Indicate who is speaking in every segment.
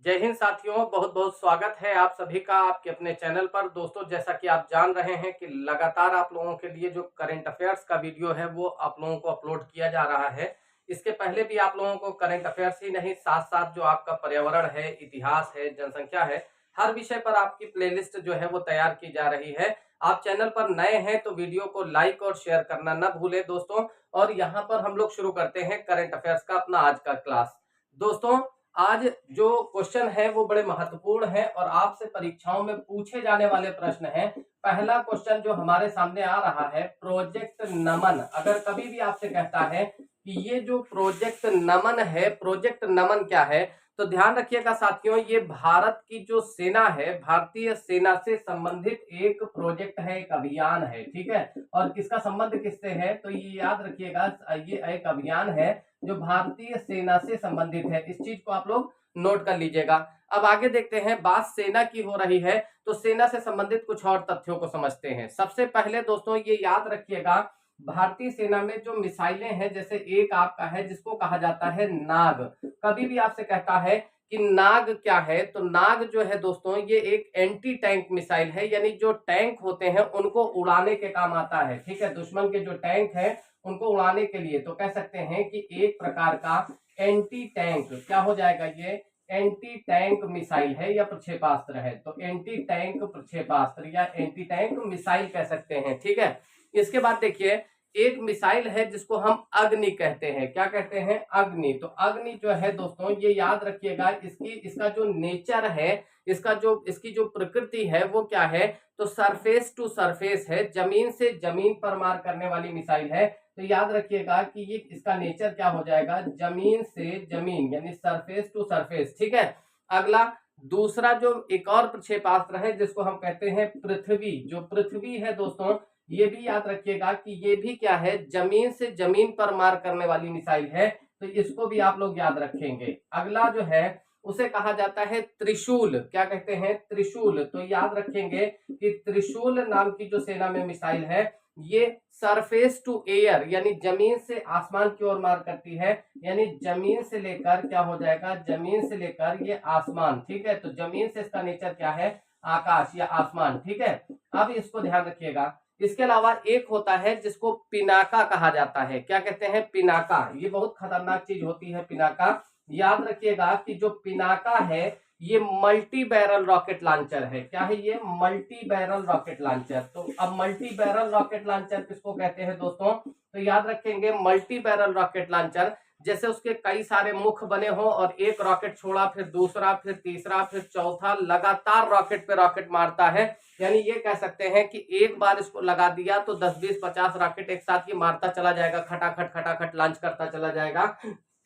Speaker 1: जय हिंद साथियों, बहुत बहुत स्वागत है आप सभी का आपके अपने चैनल पर। दोस्तों, जैसा कि आप जान रहे हैं कि लगातार आप लोगों के लिए जो करंट अफेयर्स का वीडियो है वो आप लोगों को अपलोड किया जा रहा है। इसके पहले भी आप लोगों को करंट अफेयर्स ही नहीं, साथ साथ जो आपका पर्यावरण है, इतिहास है, जनसंख्या है, हर विषय पर आपकी प्लेलिस्ट जो है वो तैयार की जा रही है। आप चैनल पर नए हैं तो वीडियो को लाइक और शेयर करना न भूलें दोस्तों। और यहाँ पर हम लोग शुरू करते हैं करंट अफेयर्स का अपना आज का क्लास। दोस्तों, आज जो क्वेश्चन है वो बड़े महत्वपूर्ण है और आपसे परीक्षाओं में पूछे जाने वाले प्रश्न हैं। पहला क्वेश्चन जो हमारे सामने आ रहा है, प्रोजेक्ट नमन। अगर कभी भी आपसे कहता है कि ये जो प्रोजेक्ट नमन है, प्रोजेक्ट नमन क्या है, तो ध्यान रखिएगा साथियों, ये भारत की जो सेना है, भारतीय सेना से संबंधित एक प्रोजेक्ट है, एक अभियान है। ठीक है, और किसका संबंध किससे है, तो ये याद रखिएगा, ये एक अभियान है जो भारतीय सेना से संबंधित है। इस चीज को आप लोग नोट कर लीजिएगा। अब आगे देखते हैं, बात सेना की हो रही है तो सेना से संबंधित कुछ और तथ्यों को समझते हैं। सबसे पहले दोस्तों ये याद रखिएगा, भारतीय सेना में जो मिसाइलें हैं, जैसे एक आपका है जिसको कहा जाता है नाग। कभी भी आपसे कहता है कि नाग क्या है, तो नाग जो है दोस्तों ये एक एंटी टैंक मिसाइल है, यानी जो टैंक होते हैं उनको उड़ाने के काम आता है। ठीक है, दुश्मन के जो टैंक है उनको उड़ाने के लिए, तो कह सकते हैं कि एक प्रकार का एंटी टैंक क्या हो जाएगा, ये एंटी टैंक मिसाइल है या प्रक्षेपास्त्र है। तो एंटी टैंक प्रक्षेपास्त्र या एंटी टैंक मिसाइल कह सकते हैं। ठीक है, इसके बाद देखिए, एक मिसाइल है जिसको हम अग्नि कहते हैं। क्या कहते हैं? अग्नि। तो अग्नि जो है दोस्तों ये याद रखिएगा, इसका जो नेचर है, इसकी जो प्रकृति है वो क्या है, तो सरफेस टू सरफेस है, जमीन से जमीन पर मार करने वाली मिसाइल है। तो याद रखिएगा कि ये इसका नेचर क्या हो जाएगा, जमीन से जमीन, यानी सरफेस टू सरफेस। ठीक है, अगला दूसरा जो एक और प्रक्षेपास्त्र है जिसको हम कहते हैं पृथ्वी। जो पृथ्वी है दोस्तों, ये भी याद रखिएगा कि ये भी क्या है, जमीन से जमीन पर मार करने वाली मिसाइल है। तो इसको भी आप लोग याद रखेंगे। अगला जो है उसे कहा जाता है त्रिशूल। क्या कहते हैं? त्रिशूल। तो याद रखेंगे कि त्रिशूल नाम की जो सेना में मिसाइल है ये सरफेस टू एयर, यानी जमीन से आसमान की ओर मार करती है, यानी जमीन से लेकर क्या हो जाएगा, जमीन से लेकर ये आसमान। ठीक है, तो जमीन से इसका नेचर क्या है, आकाश या आसमान। ठीक है, अब इसको ध्यान रखिएगा। इसके अलावा एक होता है जिसको पिनाका कहा जाता है। क्या कहते हैं? पिनाका। ये बहुत खतरनाक चीज होती है पिनाका। याद रखिएगा कि जो पिनाका है ये मल्टी बैरल रॉकेट लॉन्चर है। क्या है ये? Multi barrel rocket launcher. तो अब मल्टी बैरल रॉकेट लॉन्चर किसको कहते हैं दोस्तों, तो याद रखेंगे मल्टी बैरल रॉकेट लॉन्चर जैसे उसके कई सारे मुख बने हो और एक रॉकेट छोड़ा, फिर दूसरा, फिर तीसरा, फिर चौथा, लगातार रॉकेट पे रॉकेट मारता है। यानी ये कह सकते हैं कि एक बार इसको लगा दिया तो 10 20 50 रॉकेट एक साथ ये मारता चला जाएगा, खटाखट लॉन्च करता चला जाएगा।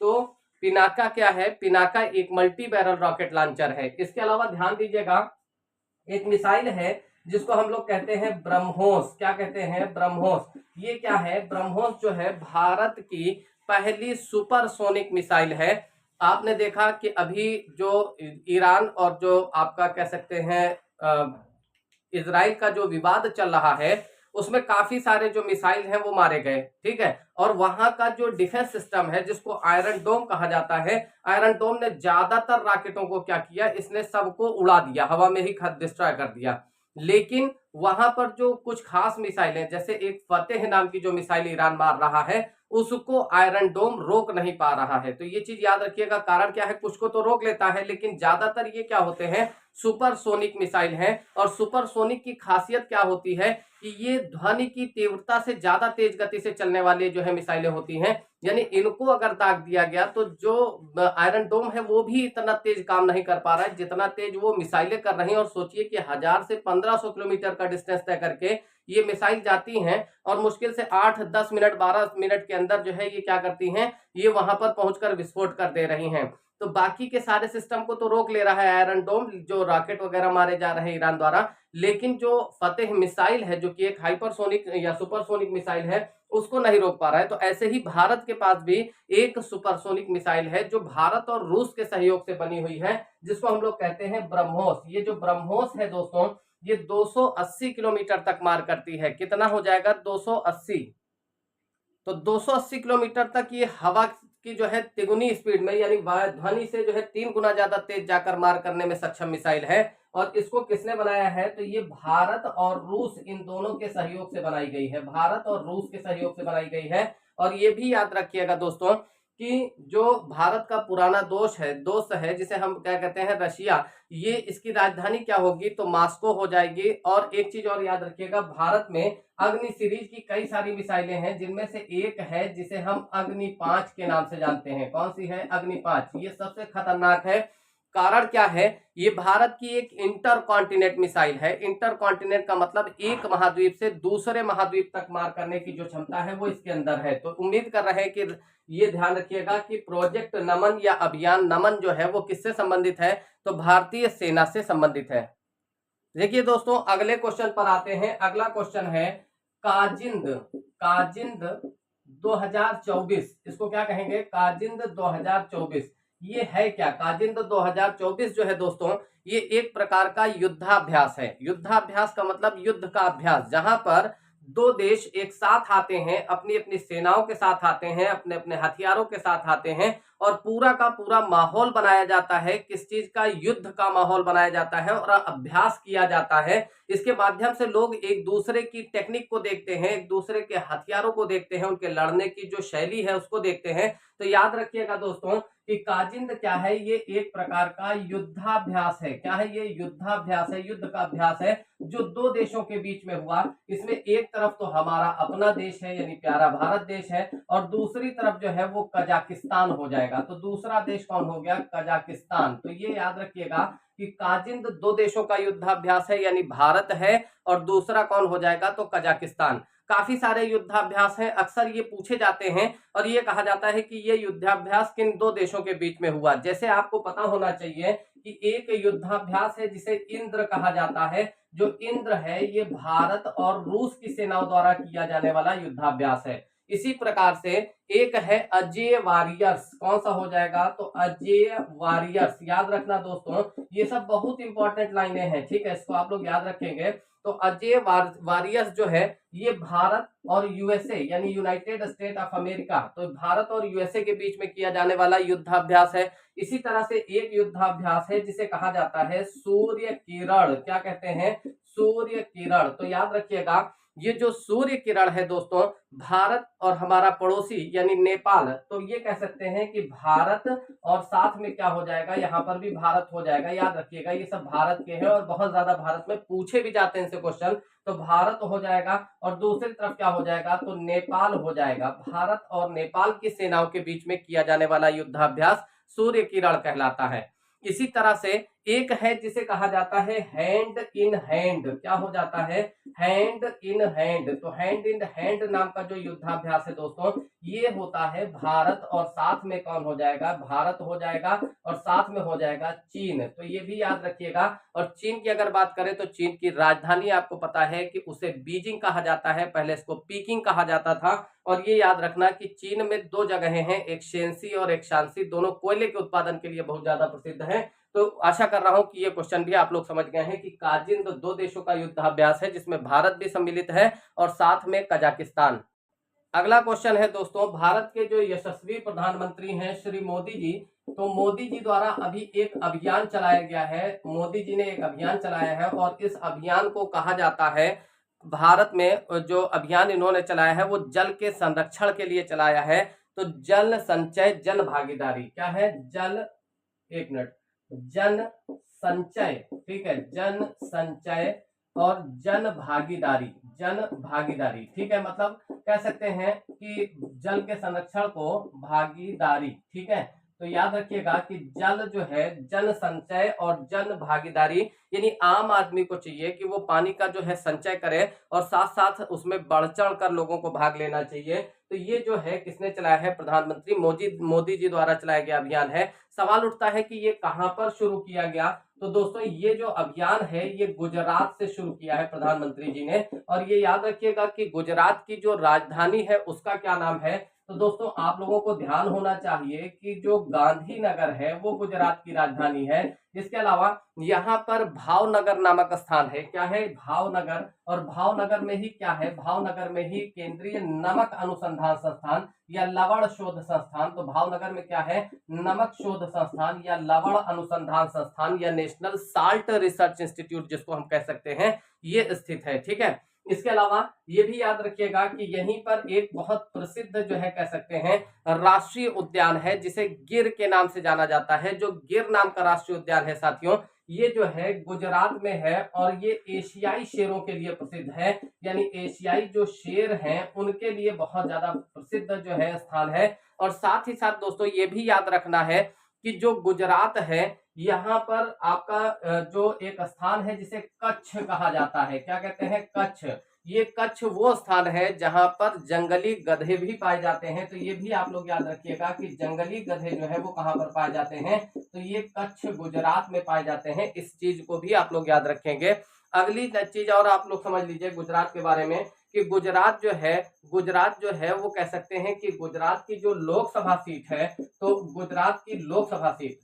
Speaker 1: तो पिनाका क्या है? पिनाका एक मल्टी बैरल रॉकेट लॉन्चर है। इसके अलावा ध्यान दीजिएगा, एक मिसाइल है जिसको हम लोग कहते हैं ब्रह्मोस। क्या कहते हैं? ब्रह्मोस। ये क्या है? ब्रह्मोस जो है भारत की पहली सुपरसोनिक मिसाइल है। आपने देखा कि अभी जो ईरान और जो आपका कह सकते हैं इजराइल का जो विवाद चल रहा है उसमें काफी सारे जो मिसाइल हैं वो मारे गए। ठीक है, और वहां का जो डिफेंस सिस्टम है जिसको आयरन डोम कहा जाता है, आयरन डोम ने ज्यादातर रॉकेटों को क्या किया, इसने सबको उड़ा दिया, हवा में ही डिस्ट्रॉय कर दिया। लेकिन वहां पर जो कुछ खास मिसाइलें, जैसे एक फतेह नाम की जो मिसाइल ईरान मार रहा है उसको आयरन डोम रोक नहीं पा रहा है। तो ये चीज याद रखिएगा, कारण क्या है, कुछ को तो रोक लेता है लेकिन ज्यादातर ये क्या होते हैं, सुपरसोनिक मिसाइल है। और सुपरसोनिक की खासियत क्या होती है कि ये ध्वनि की तीव्रता से ज्यादा तेज गति से चलने वाली जो है मिसाइलें होती हैं। यानी इनको अगर दाग दिया गया तो जो आयरन डोम है वो भी इतना तेज काम नहीं कर पा रहा है जितना तेज वो मिसाइलें कर रही हैं। और सोचिए कि 1000 से 1500 किलोमीटर का डिस्टेंस तय करके ये मिसाइल जाती हैं और मुश्किल से 8-10 मिनट 12 मिनट के अंदर जो है ये क्या करती हैं, ये वहां पर पहुंचकर विस्फोट कर दे रही हैं। तो बाकी के सारे सिस्टम को तो रोक ले रहा है आयरन डोम, जो रॉकेट वगैरह मारे जा रहे हैं ईरान द्वारा, लेकिन जो फतेह मिसाइल है जो कि एक हाइपरसोनिक या सुपरसोनिक मिसाइल है उसको नहीं रोक पा रहा है। तो ऐसे ही भारत के पास भी एक सुपरसोनिक मिसाइल है जो भारत और रूस के सहयोग से बनी हुई है, जिसको हम लोग कहते हैं ब्रह्मोस। ये जो ब्रह्मोस है दोस्तों ये 280 किलोमीटर तक मार करती है। कितना हो जाएगा? 280। तो 280 किलोमीटर तक ये हवा की जो है तिगुनी स्पीड में यानी ध्वनि से जो है 3 गुना ज्यादा तेज जाकर मार करने में सक्षम मिसाइल है। और इसको किसने बनाया है? तो ये भारत और रूस इन दोनों के सहयोग से बनाई गई है, भारत और रूस के सहयोग से बनाई गई है। और ये भी याद रखिएगा दोस्तों कि जो भारत का पुराना दोस्त है जिसे हम क्या कहते हैं, रशिया, ये इसकी राजधानी क्या होगी? तो मॉस्को हो जाएगी। और एक चीज और याद रखिएगा, भारत में अग्नि सीरीज की कई सारी मिसाइलें हैं, जिनमें से एक है जिसे हम अग्नि 5 के नाम से जानते हैं। कौन सी है? अग्नि 5। ये सबसे खतरनाक है। कारण क्या है? ये भारत की एक इंटर कॉन्टिनेंट मिसाइल है। इंटर कॉन्टिनेंट का मतलब एक महाद्वीप से दूसरे महाद्वीप तक मार करने की जो क्षमता है वो इसके अंदर है। तो उम्मीद कर रहे हैं कि ये ध्यान रखिएगा कि प्रोजेक्ट नमन या अभियान नमन जो है वो किससे संबंधित है? तो भारतीय सेना से संबंधित है। देखिए दोस्तों, अगले क्वेश्चन पर आते हैं। अगला क्वेश्चन है काजिंद 2024। इसको क्या कहेंगे? काजिंद 2024। ये है क्या? काजिंद 2024 जो है दोस्तों, ये एक प्रकार का युद्धाभ्यास है। युद्धाभ्यास का मतलब युद्ध का अभ्यास, जहां पर दो देश एक साथ आते हैं, अपनी अपनी सेनाओं के साथ आते हैं, अपने अपने हथियारों के साथ आते हैं और पूरा का पूरा माहौल बनाया जाता है। किस चीज का? युद्ध का माहौल बनाया जाता है और अभ्यास किया जाता है। इसके माध्यम से लोग एक दूसरे की टेक्निक को देखते हैं, एक दूसरे के हथियारों को देखते हैं, उनके लड़ने की जो शैली है उसको देखते हैं। तो याद रखिएगा दोस्तों कि काजिंद क्या है? ये एक प्रकार का युद्धाभ्यास है। क्या है ये? युद्धाभ्यास है, युद्ध का अभ्यास है जो दो देशों के बीच में हुआ। इसमें एक तरफ तो हमारा अपना देश है यानी प्यारा भारत देश है और दूसरी तरफ जो है वो कजाकिस्तान हो जाएगा। तो दूसरा देश कौन हो गया? कजाकिस्तान। तो ये याद रखिएगा कि काजिंद दो देशों का युद्धाभ्यास है यानी भारत है और दूसरा कौन हो जाएगा? तो कजाकिस्तान। काफी सारे युद्धाभ्यास हैं, अक्सर ये पूछे जाते हैं और ये कहा जाता है कि ये युद्धाभ्यास किन दो देशों के बीच में हुआ। जैसे आपको पता होना चाहिए कि एक युद्धाभ्यास है जिसे इंद्र कहा जाता है। जो इंद्र है ये भारत और रूस की सेनाओं द्वारा किया जाने वाला युद्धाभ्यास है। इसी प्रकार से एक है अजेय वॉरियर्स। कौन सा हो जाएगा? तो अजेय वॉरियर्स। याद रखना दोस्तों, ये सब बहुत इंपॉर्टेंट लाइनें हैं, ठीक है, इसको आप लोग याद रखेंगे। तो अजेय वॉरियर्स जो है ये भारत और यूएसए यानी यूनाइटेड स्टेट ऑफ अमेरिका, तो भारत और यूएसए के बीच में किया जाने वाला युद्धाभ्यास है। इसी तरह से एक युद्धाभ्यास है जिसे कहा जाता है सूर्य किरण। क्या कहते हैं? सूर्य किरण। तो याद रखिएगा ये जो सूर्य किरण है दोस्तों, भारत और हमारा पड़ोसी यानी नेपाल, तो ये कह सकते हैं कि भारत और साथ में क्या हो जाएगा? यहाँ पर भी भारत हो जाएगा। याद रखिएगा ये सब भारत के हैं और बहुत ज्यादा भारत में पूछे भी जाते हैं इनसे क्वेश्चन। तो भारत हो जाएगा और दूसरी तरफ क्या हो जाएगा? तो नेपाल हो जाएगा। भारत और नेपाल की सेनाओं के बीच में किया जाने वाला युद्धाभ्यास सूर्य किरण कहलाता है। इसी तरह से एक है जिसे कहा जाता है हैंड इन हैंड। क्या हो जाता है? Hand in hand. तो हैंड इन हैंड नाम का जो युद्धाभ्यास है दोस्तों, ये होता है भारत और साथ में कौन हो जाएगा? भारत हो जाएगा और साथ में हो जाएगा चीन। तो ये भी याद रखिएगा। और चीन की अगर बात करें तो चीन की राजधानी आपको पता है कि उसे बीजिंग कहा जाता है, पहले इसको पीकिंग कहा जाता था। और ये याद रखना कि चीन में दो जगहें हैं, एक शेंसी और एक शांसी, दोनों कोयले के उत्पादन के लिए बहुत ज्यादा प्रसिद्ध है। तो आशा कर रहा हूं कि ये क्वेश्चन भी आप लोग समझ गए हैं कि काजिंद दो देशों का युद्धाभ्यास है जिसमें भारत भी सम्मिलित है और साथ में कजाकिस्तान। अगला क्वेश्चन है दोस्तों, भारत के जो यशस्वी प्रधानमंत्री हैं श्री मोदी जी, तो मोदी जी द्वारा अभी एक अभियान चलाया गया है। मोदी जी ने एक अभियान चलाया है और इस अभियान को कहा जाता है, भारत में जो अभियान इन्होंने चलाया है वो जल के संरक्षण के लिए चलाया है। तो जल संचय जन भागीदारी। क्या है? जल, एक मिनट, जन संचय, ठीक है, जन संचय और जन भागीदारी। जन भागीदारी, ठीक है, मतलब कह सकते हैं कि जल के संरक्षण को भागीदारी, ठीक है। तो याद रखिएगा कि जल जो है जन संचय और जन भागीदारी, यानी आम आदमी को चाहिए कि वो पानी का जो है संचय करे और साथ साथ उसमें बढ़ चढ़ कर लोगों को भाग लेना चाहिए। तो ये जो है किसने चलाया है? प्रधानमंत्री मोदी जी द्वारा चलाया गया अभियान है। सवाल उठता है कि ये कहां पर शुरू किया गया? तो दोस्तों ये जो अभियान है ये गुजरात से शुरू किया है प्रधानमंत्री जी ने। और ये याद रखिएगा कि गुजरात की जो राजधानी है उसका क्या नाम है? तो दोस्तों आप लोगों को ध्यान होना चाहिए कि जो गांधीनगर है वो गुजरात की राजधानी है। इसके अलावा यहाँ पर भावनगर नामक स्थान है। क्या है? भावनगर। और भावनगर में ही क्या है? भावनगर में ही केंद्रीय नमक अनुसंधान संस्थान या लवण शोध संस्थान। तो भावनगर में क्या है? नमक शोध संस्थान या लवण अनुसंधान संस्थान या नेशनल साल्ट रिसर्च इंस्टीट्यूट जिसको हम कह सकते हैं, ये स्थित है। ठीक है। इसके अलावा ये भी याद रखिएगा कि यहीं पर एक बहुत प्रसिद्ध जो है कह सकते हैं राष्ट्रीय उद्यान है जिसे गिर के नाम से जाना जाता है। जो गिर नाम का राष्ट्रीय उद्यान है साथियों, ये जो है गुजरात में है और ये एशियाई शेरों के लिए प्रसिद्ध है। यानी एशियाई जो शेर हैं उनके लिए बहुत ज्यादा प्रसिद्ध जो है स्थान है। और साथ ही साथ दोस्तों ये भी याद रखना है कि जो गुजरात है यहाँ पर आपका जो एक स्थान है जिसे कच्छ कहा जाता है। क्या कहते हैं? कच्छ। ये कच्छ वो स्थान है जहां पर जंगली गधे भी पाए जाते हैं। तो ये भी आप लोग याद रखिएगा कि जंगली गधे जो है वो कहां पर पाए जाते हैं, तो ये कच्छ गुजरात में पाए जाते हैं। इस चीज को भी आप लोग याद रखेंगे। अगली चीज और आप लोग समझ लीजिए गुजरात के बारे में कि गुजरात जो है वो कह सकते हैं कि गुजरात की जो लोकसभा सीट है, तो गुजरात की लोकसभा सीट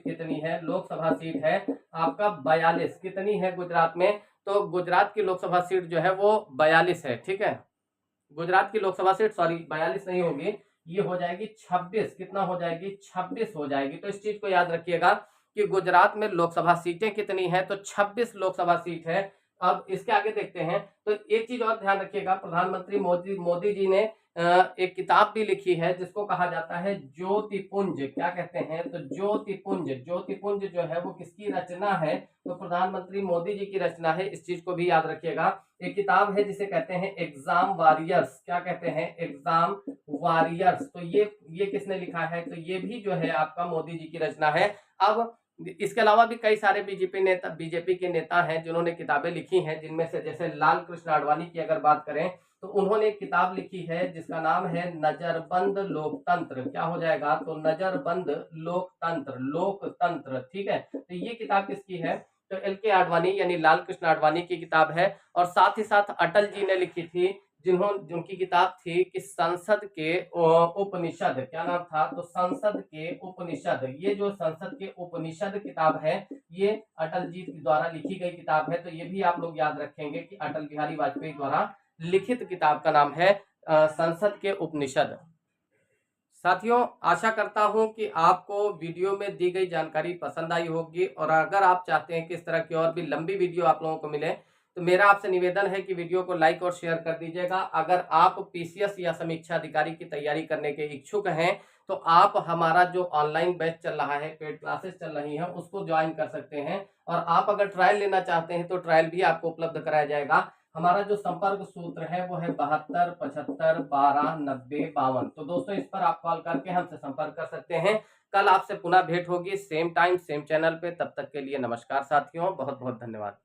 Speaker 1: कितनी है? लोकसभा सीट है आपका 42। कितनी है गुजरात में? तो गुजरात की लोकसभा सीट जो है वो 42 है। ठीक है। गुजरात की लोकसभा सीट 42 नहीं होगी, ये हो जाएगी 26। कितना हो जाएगी? 26 हो जाएगी। तो इस चीज को याद रखिएगा कि गुजरात में लोकसभा सीटें कितनी है, तो 26 लोकसभा सीट है। अब इसके आगे देखते हैं। तो एक चीज और ध्यान रखिएगा, प्रधानमंत्री मोदी जी ने एक किताब भी लिखी है जिसको कहा जाता है ज्योतिपुंज। क्या कहते हैं? तो ज्योतिपुंज जो है वो किसकी रचना है? तो प्रधानमंत्री मोदी जी की रचना है। इस चीज को भी याद रखिएगा। एक किताब है जिसे कहते हैं एग्जाम वॉरियर्स। क्या कहते हैं? Exam warriors. तो ये किसने लिखा है? तो ये भी जो है आपका मोदी जी की रचना है। अब इसके अलावा भी कई सारे बीजेपी के नेता हैं जिन्होंने किताबें लिखी हैं, जिनमें से जैसे लाल कृष्ण आडवाणी की अगर बात करें तो उन्होंने एक किताब लिखी है जिसका नाम है नजरबंद लोकतंत्र। क्या हो जाएगा? तो नजरबंद लोकतंत्र। ठीक है। तो ये किताब किसकी है? तो LK आडवाणी यानी लाल कृष्ण आडवाणी की किताब है। और साथ ही साथ अटल जी ने लिखी थी, जिनकी किताब थी कि संसद के उपनिषद। क्या नाम था? तो संसद के उपनिषद। ये जो संसद के उपनिषद किताब है ये अटल जी द्वारा लिखी गई किताब है। तो ये भी आप लोग याद रखेंगे कि अटल बिहारी वाजपेयी द्वारा लिखित किताब का नाम है संसद के उपनिषद। साथियों आशा करता हूं कि आपको वीडियो में दी गई जानकारी पसंद आई होगी, और अगर आप चाहते हैं कि इस तरह की और भी लंबी वीडियो आप लोगों को मिले तो मेरा आपसे निवेदन है कि वीडियो को लाइक और शेयर कर दीजिएगा। अगर आप PCS या समीक्षा अधिकारी की तैयारी करने के इच्छुक हैं तो आप हमारा जो ऑनलाइन बैच चल रहा है, पेड क्लासेस चल रही हैं, उसको ज्वाइन कर सकते हैं। और आप अगर ट्रायल लेना चाहते हैं तो ट्रायल भी आपको उपलब्ध कराया जाएगा। हमारा जो संपर्क सूत्र है वो है 72 75 12 90 52। तो दोस्तों इस पर आप कॉल करके हमसे संपर्क कर सकते हैं। कल आपसे पुनः भेंट होगी सेम टाइम सेम चैनल पे। तब तक के लिए नमस्कार साथियों, बहुत बहुत धन्यवाद।